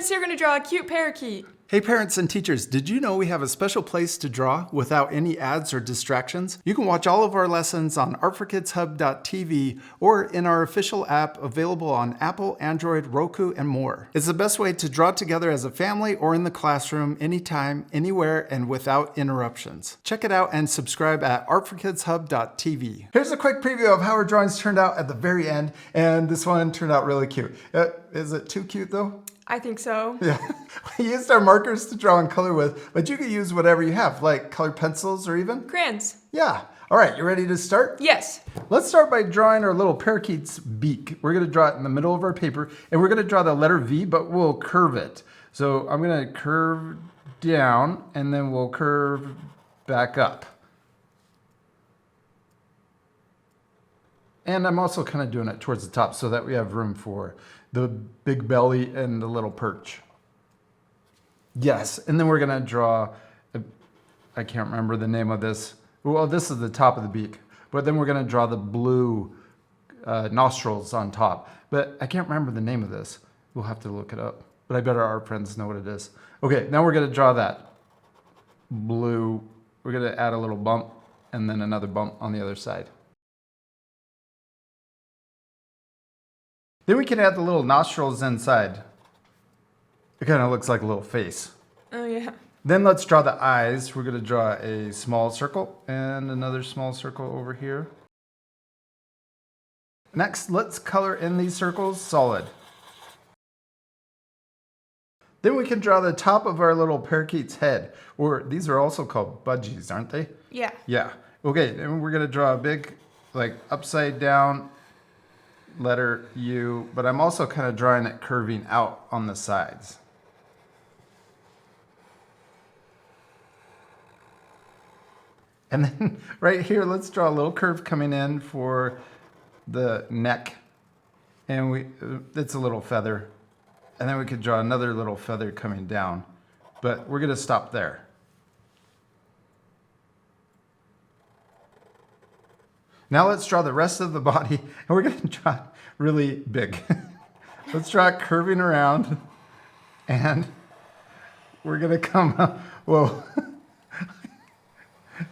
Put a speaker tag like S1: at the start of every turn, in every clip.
S1: kids here are going to draw a cute parakeet.
S2: Hey parents and teachers, did you know we have a special place to draw without any ads or distractions? You can watch all of our lessons on artforkidshub.tv or in our official app available on Apple, Android, Roku, and more. It's the best way to draw together as a family or in the classroom anytime, anywhere, and without interruptions. Check it out and subscribe at artforkidshub.tv. Here's a quick preview of how our drawings turned out at the very end, and this one turned out really cute. Is it too cute though?
S1: I think so.
S2: Yeah, we used our markers to draw and color with, but you could use whatever you have, like colored pencils or even
S1: Crayons.
S2: Yeah. All right, you ready to start?
S1: Yes.
S2: Let's start by drawing our little parakeet's beak. We're gonna draw it in the middle of our paper, and we're gonna draw the letter V, but we'll curve it. So I'm gonna curve down, and then we'll curve back up. And I'm also kind of doing it towards the top so that we have room for the big belly and the little perch. Yes, and then we're gonna draw, I can't remember the name of this. Well, this is the top of the beak, but then we're gonna draw the blue nostrils on top. But I can't remember the name of this. We'll have to look it up, but I bet our friends know what it is. Okay, now we're gonna draw that blue. We're gonna add a little bump and then another bump on the other side. Then we can add the little nostrils inside. It kind of looks like a little face.
S1: Oh, yeah.
S2: Then let's draw the eyes. We're going to draw a small circle and another small circle over here. Next, let's color in these circles solid. Then we can draw the top of our little parakeet's head. Or these are also called budgies, aren't they?
S1: Yeah.
S2: Yeah. Okay, and we're going to draw a big, like, upside down letter U, but I'm also kind of drawing it curving out on the sides. And then right here, let's draw a little curve coming in for the neck. And it's a little feather. And then we could draw another little feather coming down, but we're gonna stop there. Now let's draw the rest of the body, and we're going to draw it really big. Let's draw it curving around, and we're going to come up, whoa.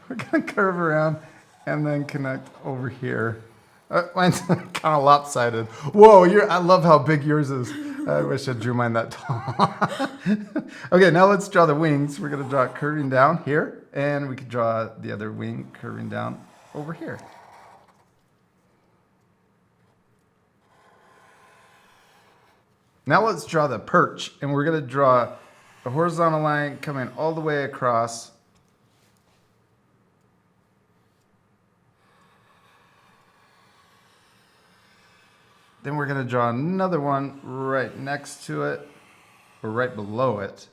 S2: We're going to curve around and then connect over here. Mine's kind of lopsided. Whoa, I love how big yours is. I wish I drew mine that tall. Okay, now let's draw the wings. We're going to draw it curving down here, and we could draw the other wing curving down over here. Now let's draw the perch, and we're going to draw a horizontal line coming all the way across. Then we're going to draw another one right next to it, or right below it.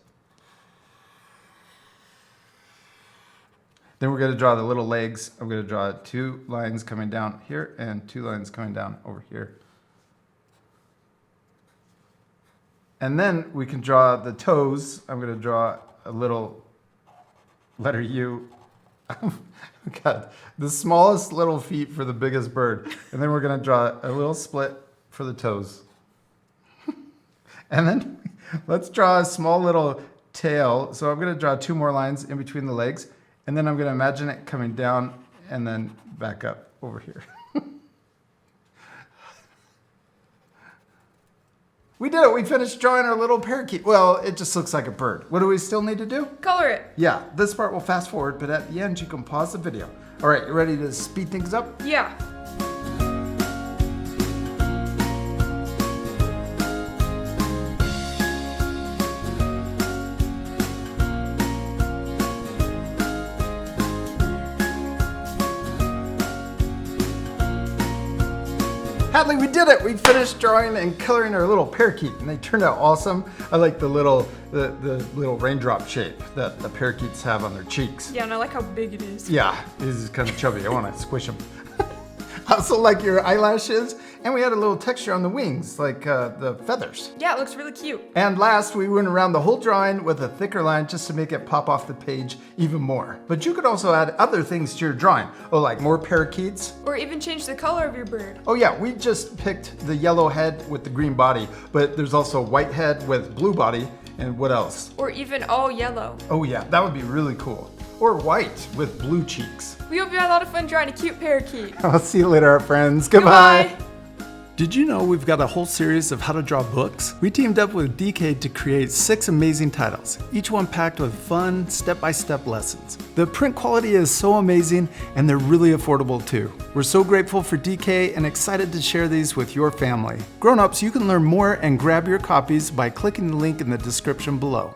S2: Then we're going to draw the little legs. I'm going to draw 2 lines coming down here and 2 lines coming down over here. And then we can draw the toes. I'm going to draw a little letter U. God, the smallest little feet for the biggest bird. And then we're going to draw a little split for the toes. And then let's draw a small little tail. So I'm going to draw 2 more lines in between the legs. And then I'm going to imagine it coming down and then back up over here. We did it. We finished drawing our little parakeet. Well, it just looks like a bird. What do we still need to do?
S1: Color it.
S2: Yeah, this part will fast forward, but at the end you can pause the video. All right, you ready to speed things up?
S1: Yeah.
S2: Hadley, we did it! We finished drawing and coloring our little parakeet, and they turned out awesome. I like the little raindrop shape that the parakeets have on their cheeks.
S1: Yeah, and I like how big it is.
S2: Yeah, he's kind of chubby. I want to squish him. Also like your eyelashes, and we had a little texture on the wings, like the feathers.
S1: Yeah, it looks really cute.
S2: And last, we went around the whole drawing with a thicker line just to make it pop off the page even more. But you could also add other things to your drawing. Oh, like more parakeets.
S1: Or even change the color of your bird.
S2: Oh yeah, we just picked the yellow head with the green body, but there's also white head with blue body, and what else?
S1: Or even all yellow.
S2: Oh yeah, that would be really cool. Or white with blue cheeks.
S1: We hope you had a lot of fun drawing a cute parakeet.
S2: I'll see you later, our friends. Goodbye.
S1: Goodbye.
S2: Did you know we've got a whole series of how to draw books? We teamed up with DK to create 6 amazing titles, each one packed with fun, step-by-step lessons. The print quality is so amazing, and they're really affordable too. We're so grateful for DK and excited to share these with your family. Grown-ups, you can learn more and grab your copies by clicking the link in the description below.